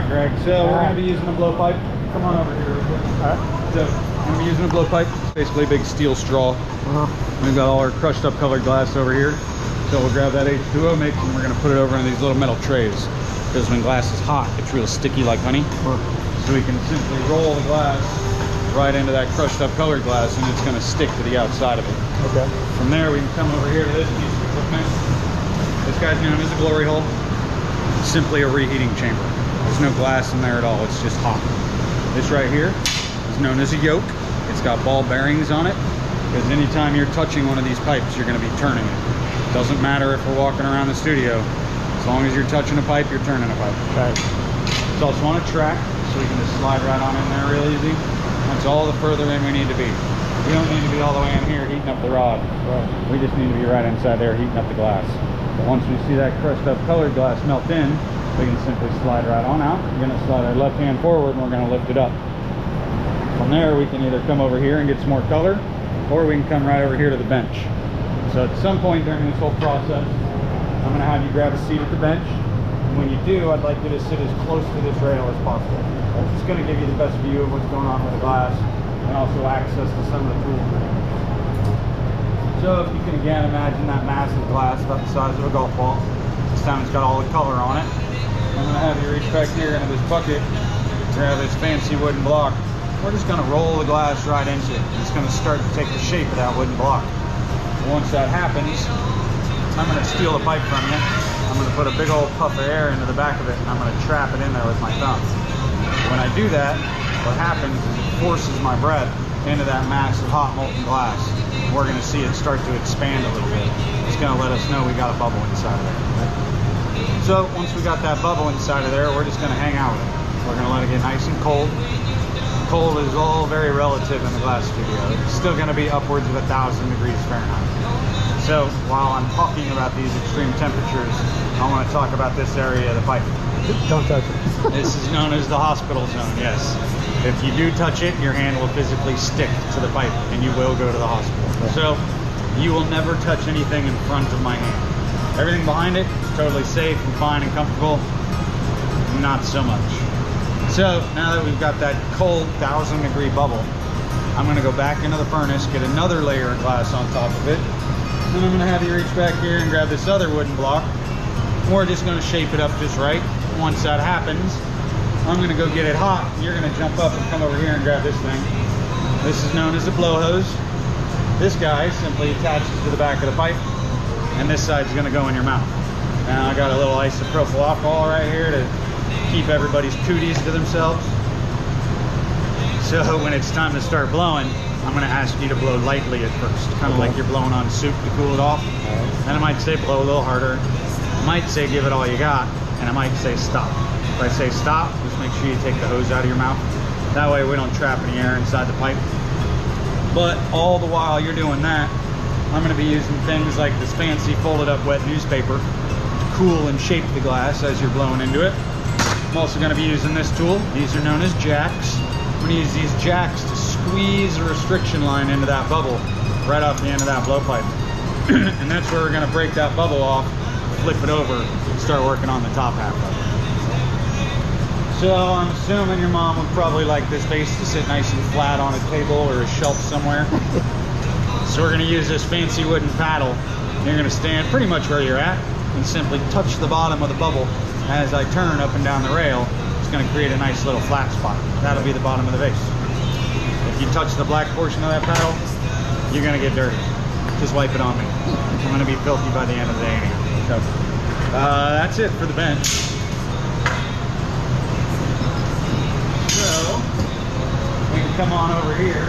right, Greg. So we're going to be using a blowpipe. Come on over here real quick. All right. So I'm going to be using a blowpipe. It's basically a big steel straw. We've got all our crushed up colored glass over here. So we'll grab that H2O mix and we're going to put it over in these little metal trays. Because when glass is hot, it's real sticky like honey. So we can simply roll the glass right into that crushed up colored glass and it's going to stick to the outside of it. Okay. From there we can come over here to this piece of equipment. This guy's known as a glory hole. It's simply a reheating chamber. There's no glass in there at all, it's just hot. This right here is known as a yoke. It's got ball bearings on it, because anytime you're touching one of these pipes, you're going to be turning it. Doesn't matter if we're walking around the studio, as long as you're touching a pipe, you're turning a pipe. Right. It's also on a track, so we can just slide right on in there real easy. That's all the further in we need to be. We don't need to be all the way in here heating up the rod. Right. We just need to be right inside there heating up the glass. But once we see that crushed up colored glass melt in, we can simply slide right on out. We're going to slide our left hand forward and we're going to lift it up. From there, we can either come over here and get some more color, or we can come right over here to the bench. So at some point during this whole process, I'm going to have you grab a seat at the bench. And when you do, I'd like you to sit as close to this rail as possible. It's going to give you the best view of what's going on with the glass and also access to some of the tools. So if you can again imagine that massive glass about the size of a golf ball. This time it's got all the color on it. I'm going to have you reach back here into this bucket, grab this fancy wooden block. We're just going to roll the glass right into it. It's going to start to take the shape of that wooden block. Once that happens, I'm going to steal a pipe from you. I'm going to put a big old puff of air into the back of it and I'm going to trap it in there with my thumb. When I do that, what happens is it forces my breath into that massive hot molten glass. We're going to see it start to expand a little bit. It's going to let us know we got a bubble inside of there. So once we got that bubble inside of there, we're just going to hang out with it. We're going to let it get nice and cold. Cold is all very relative in the glass studio. It's still going to be upwards of 1,000 degrees Fahrenheit. So while I'm talking about these extreme temperatures, I want to talk about this area of the pipe. Don't touch it. This is known as the hospital zone, yes. If you do touch it, your hand will physically stick to the pipe and you will go to the hospital. Yeah. So you will never touch anything in front of my hand. Everything behind it is totally safe and fine and comfortable. Not so much. So now that we've got that cold 1,000 degree bubble, I'm going to go back into the furnace, get another layer of glass on top of it. Then I'm going to have you reach back here and grab this other wooden block. We're just going to shape it up just right. Once that happens, I'm going to go get it hot. You're going to jump up and come over here and grab this thing. This is known as a blow hose. This guy simply attaches to the back of the pipe, and this side's going to go in your mouth. Now I got a little isopropyl alcohol right here to keep everybody's cooties to themselves. So when it's time to start blowing, I'm going to ask you to blow lightly at first, kind of like you're blowing on soup to cool it off. Then I might say blow a little harder. I might say give it all you got, and I might say stop. If I say stop, just make sure you take the hose out of your mouth. That way we don't trap any air inside the pipe. But all the while you're doing that, I'm going to be using things like this fancy folded up wet newspaper to cool and shape the glass as you're blowing into it. I'm also going to be using this tool. These are known as jacks. I'm going to use these jacks to squeeze a restriction line into that bubble right off the end of that blowpipe. And that's where we're going to break that bubble off, flip it over, and start working on the top half of it. So I'm assuming your mom would probably like this base to sit nice and flat on a table or a shelf somewhere. So we're going to use this fancy wooden paddle. You're going to stand pretty much where you're at and simply touch the bottom of the bubble. As I turn up and down the rail, it's going to create a nice little flat spot. That'll be the bottom of the vase. If you touch the black portion of that paddle, you're going to get dirty. Just wipe it on me. I'm going to be filthy by the end of the day anyhow. So that's it for the bench. So we can come on over here.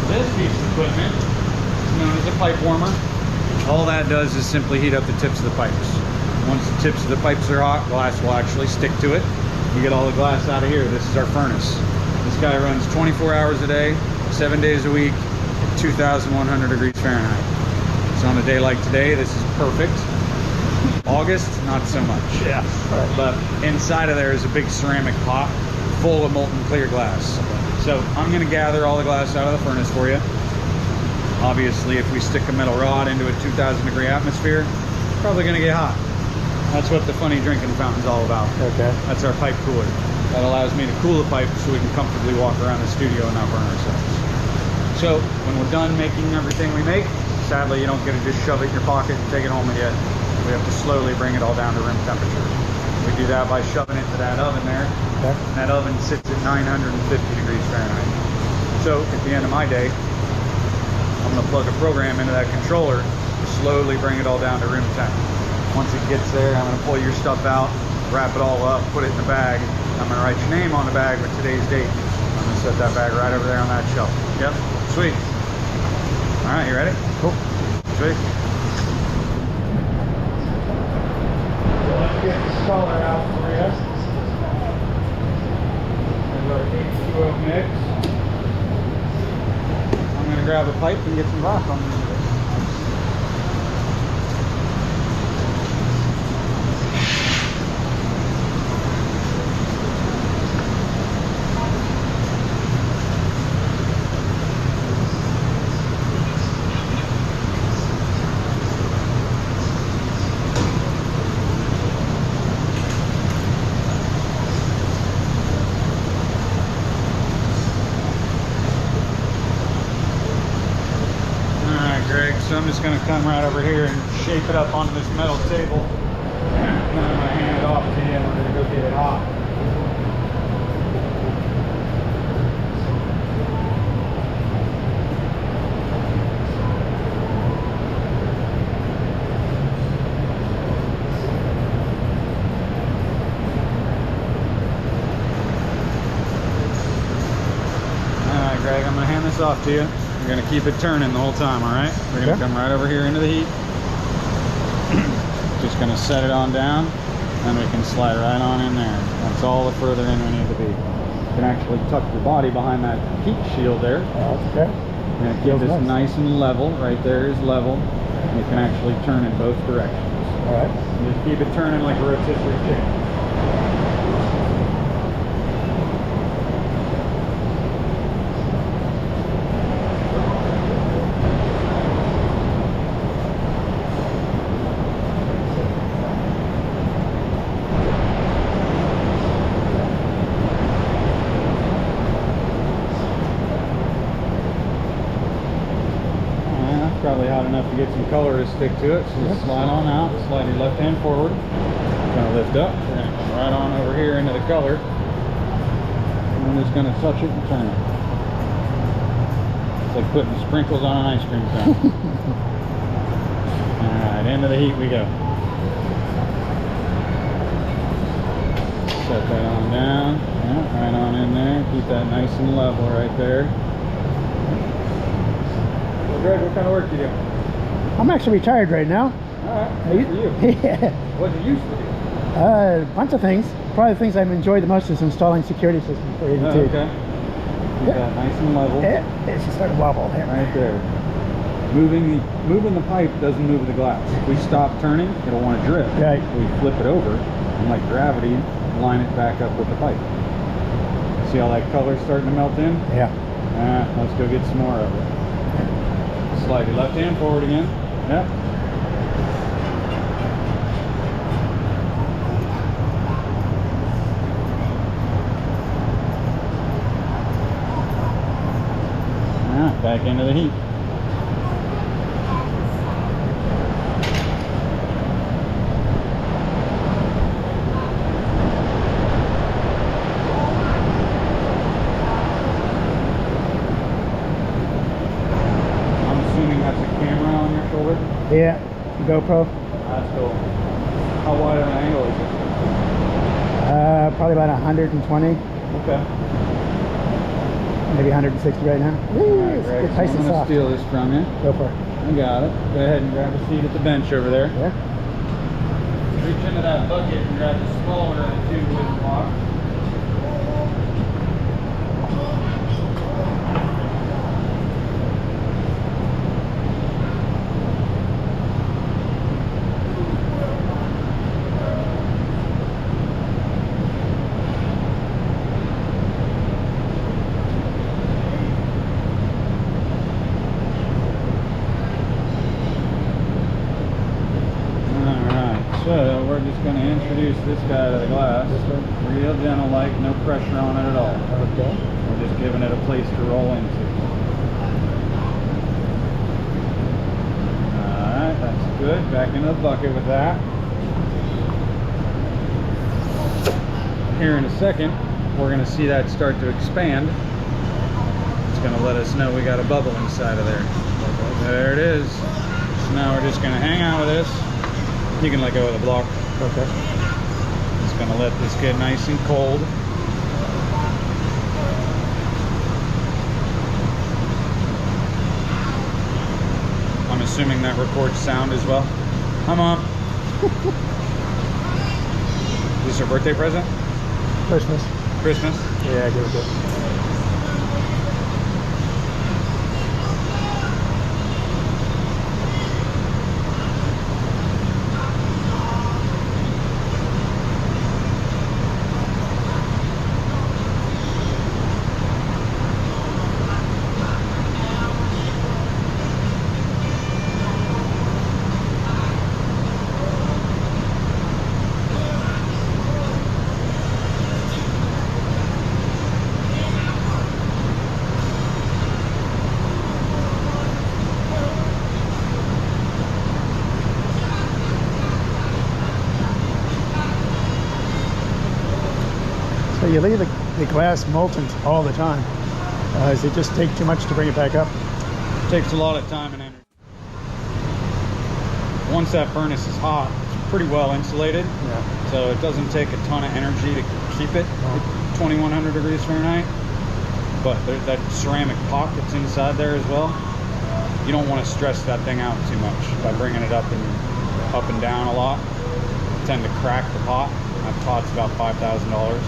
This piece of equipment is known as a pipe warmer. All that does is simply heat up the tips of the pipes. Once the tips of the pipes are hot, glass will actually stick to it. You get all the glass out of here. This is our furnace. This guy runs 24 hours a day, 7 days a week, at 2,100 degrees Fahrenheit. So on a day like today, this is perfect. August, not so much. Yeah. Right. But inside of there is a big ceramic pot full of molten clear glass. So I'm going to gather all the glass out of the furnace for you. Obviously, if we stick a metal rod into a 2,000 degree atmosphere, it's probably going to get hot. That's what the funny drinking fountain's all about. Okay. That's our pipe cooler. That allows me to cool the pipe so we can comfortably walk around the studio and not burn ourselves. So when we're done making everything we make, sadly you don't get to just shove it in your pocket and take it home with you. We have to slowly bring it all down to room temperature. We do that by shoving it to that oven there. Okay. And that oven sits at 950 degrees Fahrenheit. So at the end of my day, I'm going to plug a program into that controller to slowly bring it all down to room temp. Once it gets there, I'm going to pull your stuff out, wrap it all up, put it in the bag. I'm going to write your name on the bag with today's date. I'm going to set that bag right over there on that shelf. Yep, sweet. All right, you ready? Cool. Sweet. So let's get this color out for you. There's our H2O mix. I'm going to grab a pipe and get some rock on it. So I'm just going to come right over here and shape it up onto this metal table. And then I'm going to hand it off to you and we're going to go get it hot. Alright Greg, I'm going to hand this off to you. We're going to keep it turning the whole time, all right? We're going to come right over here into the heat. Just going to set it on down, and we can slide right on in there. That's all the further in we need to be. You can actually tuck your body behind that heat shield there. Oh, that's okay. And it keeps this nice and level. Right there is level. And you can actually turn in both directions. All right. Just keep it turning like a rotisserie chicken. Probably hot enough to get some color to stick to it. So just slide on out, slide your left hand forward. Gonna lift up. We're gonna come right on over here into the color. And I'm just gonna touch it and turn it. It's like putting sprinkles on an ice cream cone. Alright, into the heat we go. Set that on down. Yeah, right on in there. Keep that nice and level right there. Greg, what kind of work do you do? I'm actually retired right now. Alright, good for you. Yeah. What did you used to do? A bunch of things. Probably the things I've enjoyed the most is installing security systems for 82. Oh, okay. Keep that nice and level. Yeah, it's just starting to wobble there. Right there. Moving the pipe doesn't move the glass. If we stop turning, it'll want to drift. Right. We flip it over and like gravity, line it back up with the pipe. See how that color's starting to melt in? Yeah. Let's go get some more of it. Slide your left hand forward again. Yep. Back into the heat. Yeah, GoPro. That's cool. How wide of an angle is it? Probably about 120. Okay. Maybe 160 right now. Alright, Greg, It's nice so I'm and going to soft. steal this from you. Go for it. I got it. Go ahead and grab a seat at the bench over there. Yeah. Reach into that bucket and grab the smaller of the two wooden blocks. So we're just going to introduce this guy to the glass. Real gentle, like no pressure on it at all. Okay. We're just giving it a place to roll into. Alright, that's good. Back into the bucket with that. Here in a second, we're going to see that start to expand. It's going to let us know we got a bubble inside of there. There it is. So now we're just going to hang out with this. You can let go of the block. Okay. Just going to let this get nice and cold. I'm assuming that records sound as well. Hi, Mom. Is this her birthday present? Christmas. Christmas? Yeah, give it good. So you leave the glass molten all the time. Does it just take too much to bring it back up? It takes a lot of time and energy. Once that furnace is hot, it's pretty well insulated. Yeah. So it doesn't take a ton of energy to keep it at 2100 degrees Fahrenheit. But that ceramic pot that's inside there as well, you don't want to stress that thing out too much by bringing it up and down a lot. You tend to crack the pot. That pot's about $5,000.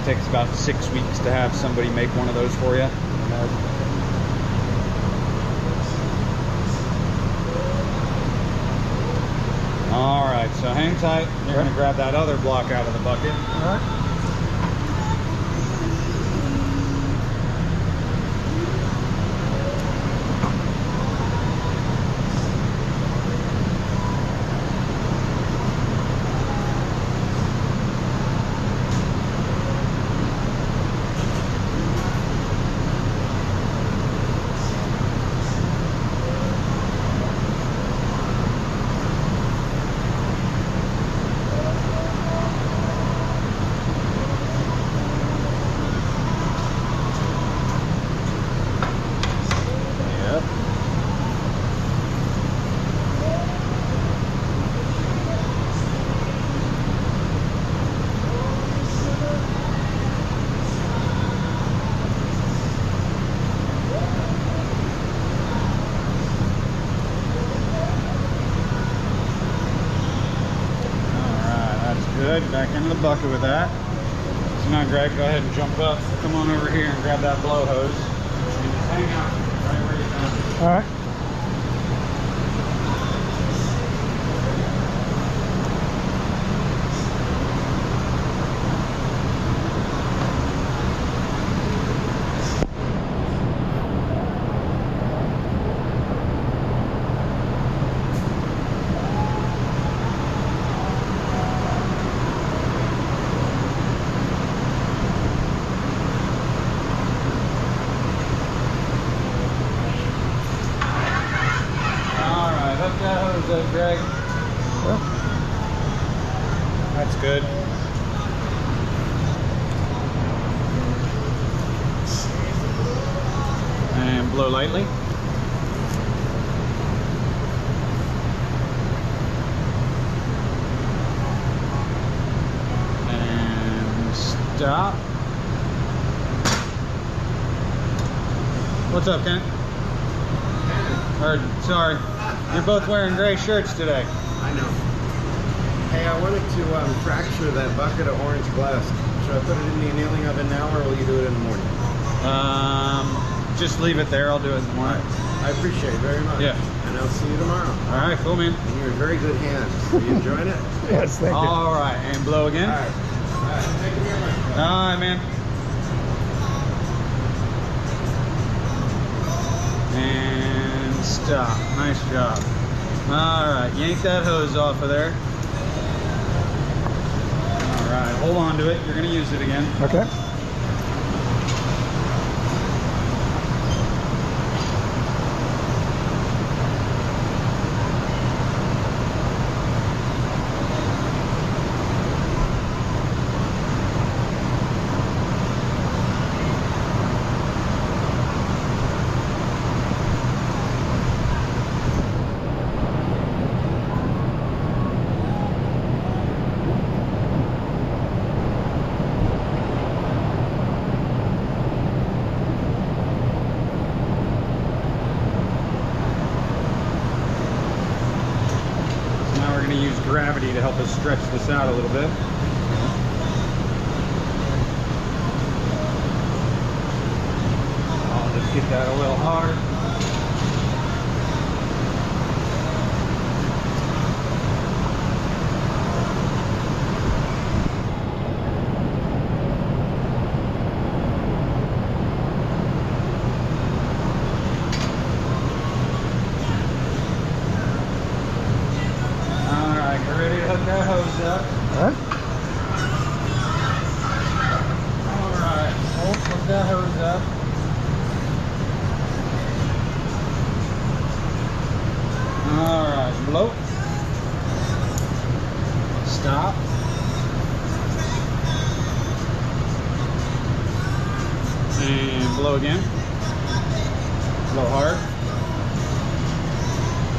It takes about 6 weeks to have somebody make one of those for you. All right, so hang tight. You're going to grab that other block out of the bucket. All right. Good, back into the bucket with that. So now Greg, go ahead and jump up. Come on over here and grab that blow hose. And just hang out right where you're at. All right. Greg. Sure. That's good. And blow lightly. And stop. What's up, Kent? Or, sorry. You're both wearing gray shirts today. I know. Hey, I wanted to fracture that bucket of orange glass. Should I put it in the annealing oven now, or will you do it in the morning? Just leave it there. I'll do it in the morning. I appreciate it very much. Yeah. And I'll see you tomorrow. All right, cool, man. And you're in very good hands. Are you enjoying it? Yes, thank you. All right, and blow again. All right. All right. Thank you very much. All right, man. And stop. Nice job. All right, yank that hose off of there. All right, hold on to it. You're gonna use it again. Okay. Use gravity to help us stretch this out a little bit. I'll just get that a little hard. That hose up. All right. Alright, hook that hose up. Alright, blow. Stop. And blow again. Blow hard.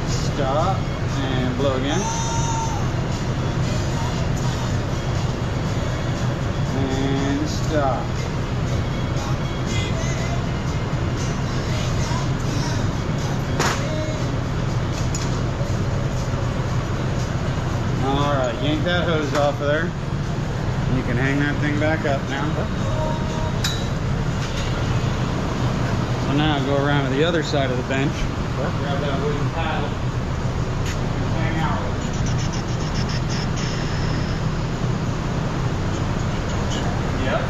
Stop. And blow again. And stop. Alright, yank that hose off of there. You can hang that thing back up now. So now go around to the other side of the bench. Grab that wooden paddle. And hang out with it. Yep.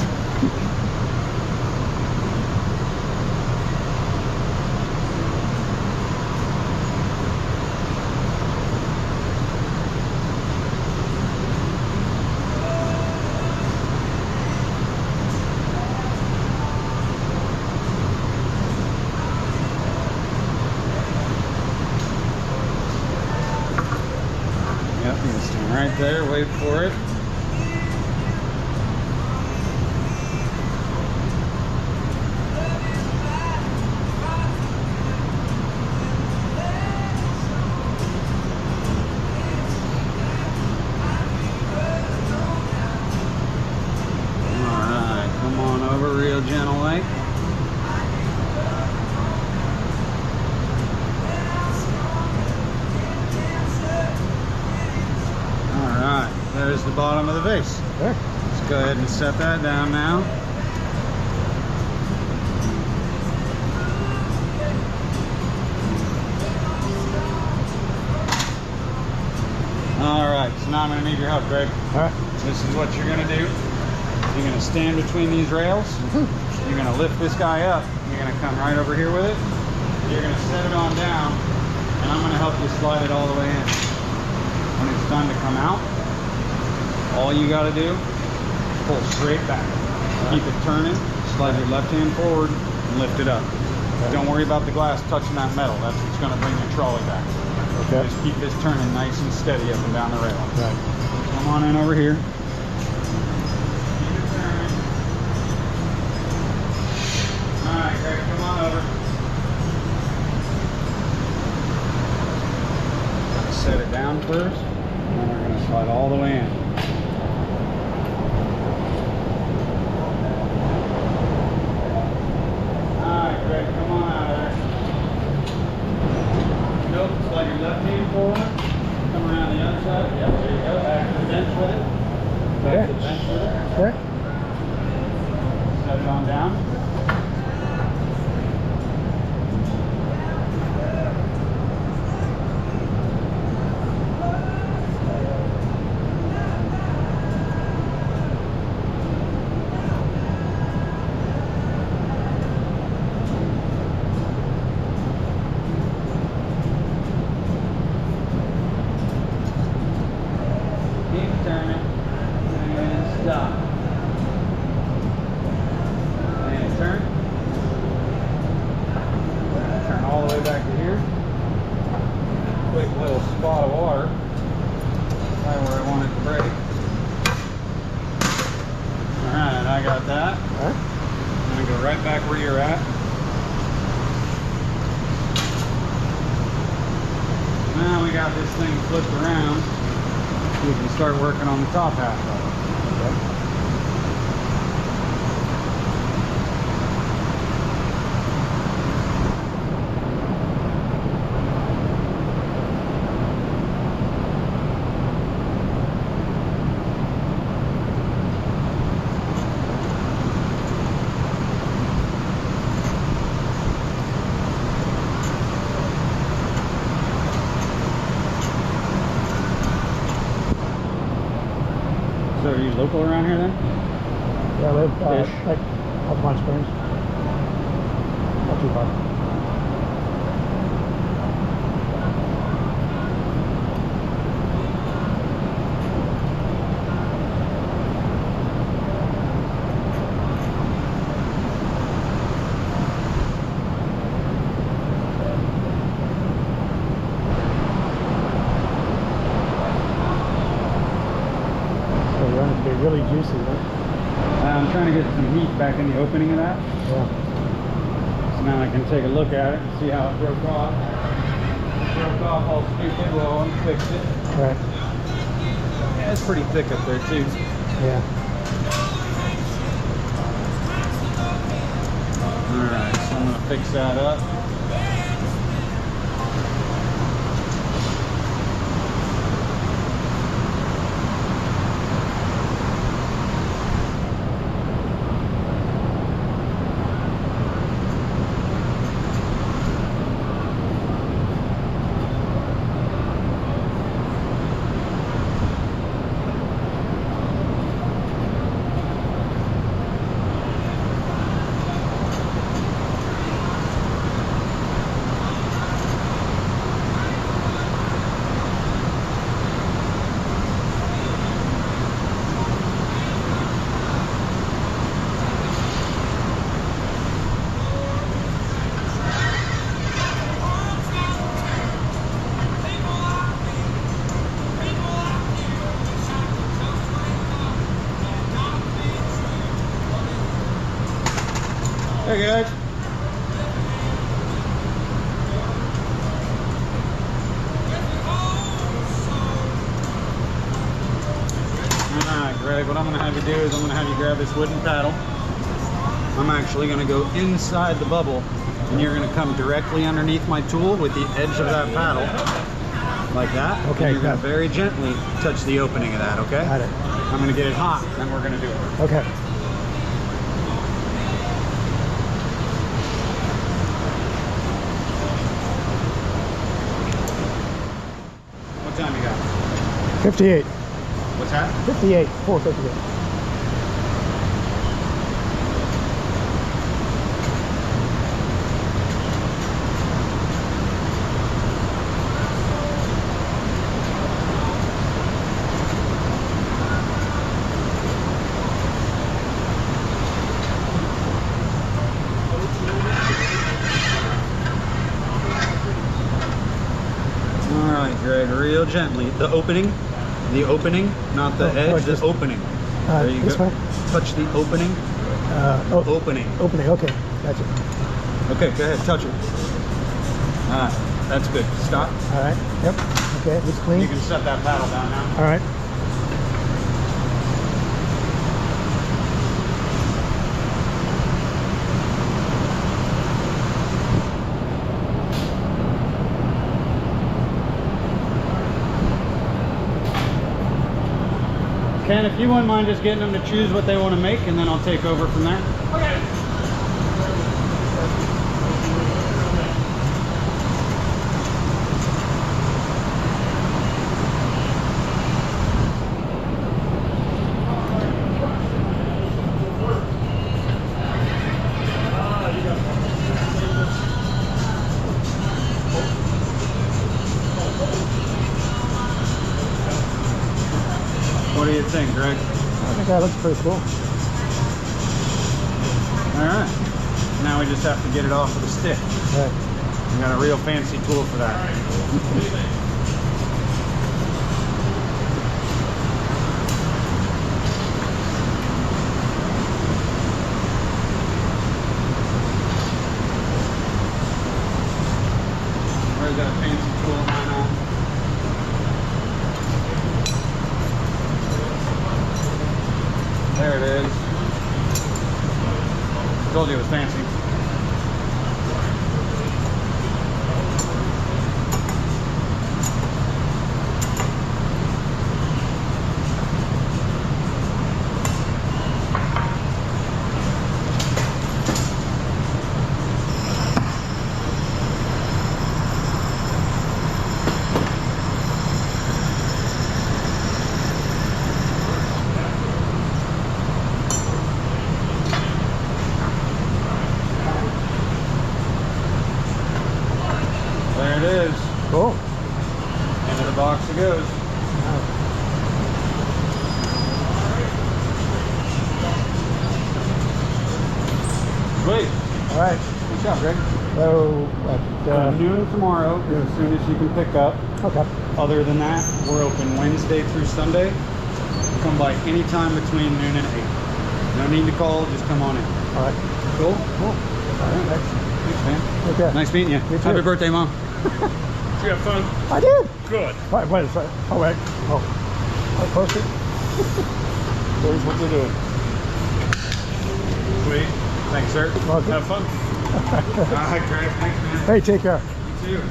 Yep, you can stand right there, wait for it. Real gentle like. Alright, there's the bottom of the vase. There. Let's go ahead and set that down now. Alright, so now I'm going to need your help, Greg. All right. This is what you're going to do. You're going to stand between these rails. You're going to lift this guy up. You're going to come right over here with it. You're going to set it on down, and I'm going to help you slide it all the way in. When it's done to come out, all you got to do, pull straight back. Keep it turning, slide your left hand forward, and lift it up. Don't worry about the glass touching that metal. That's what's going to bring your trolley back. Okay. Just keep this turning nice and steady up and down the rail. Right. Come on in over here. Alright, Greg, come on over. Set it down first, and then we're going to slide all the way in. Alright, Greg, come on out of there. Nope, slide your left hand forward. Come around the other side. Yep, there you go. Back to the bench with it. Back to the bench with it. Okay. Set it on down. turn it, and stop. And turn. Turn all the way back to here. Quick little spot of water. Right where I want it to break. Alright, I got that. All right. I'm going to go right back where you're at. Now we got this thing flipped around. We can start working on the top half of it. Okay. So are you local around here then? Yeah, I live Fish. like up Palm Springs. Not too far. So you want it to be really juicy, right? I'm trying to get some heat back in the opening of that. Yeah. So now I can take a look at it and see how it broke off. Broke off all stupid, well, I fixed it. Right. Yeah, it's pretty thick up there too. Yeah. Alright, so I'm going to fix that up. Hey guys. Alright Greg, what I'm going to have you do is I'm going to have you grab this wooden paddle. I'm actually going to go inside the bubble and you're going to come directly underneath my tool with the edge of that paddle. Like that. Okay, And you're going got to it. very gently touch the opening of that, okay? Got it. I'm going to get it hot and then we're going to do it. Okay. What time you got? 58. What's that? 58. 458. Alright Greg, real gently. The opening, not the edge, like the this. opening. There you This go. way? Touch the opening. Opening. Opening. Okay. Gotcha. Okay, go ahead, touch it. Alright, that's good. Stop. All right. Yep. Okay. It's clean. You can set that paddle down now. All right. Ken, if you wouldn't mind just getting them to choose what they want to make, and then I'll take over from there. Okay. What What do you think, Greg? I think that looks pretty cool. All right. Now we just have to get it off with a stick. Right. We got a real fancy tool for that. Where's that fancy tool line on? There it is. Told you it was fancy. There it is. Cool. Into the box it goes. Sweet. All right. Good job, Greg. So, Noon tomorrow is as soon as you can pick up. okay. Other than that, we're open Wednesday through Sunday. Come by any time between noon and 8. No need to call, just come on in. All right. Cool? Cool. All right. Thanks. Thanks, man. Okay. Nice meeting you. You too. Happy birthday, Mom. Did you have fun? I did. Good. Wait a second. Oh, wait. Oh. I posted. Here's what we're doing. Sweet. Thanks, sir. Well, Have fun. All right, Greg. Thanks, man. hey, take care. You too.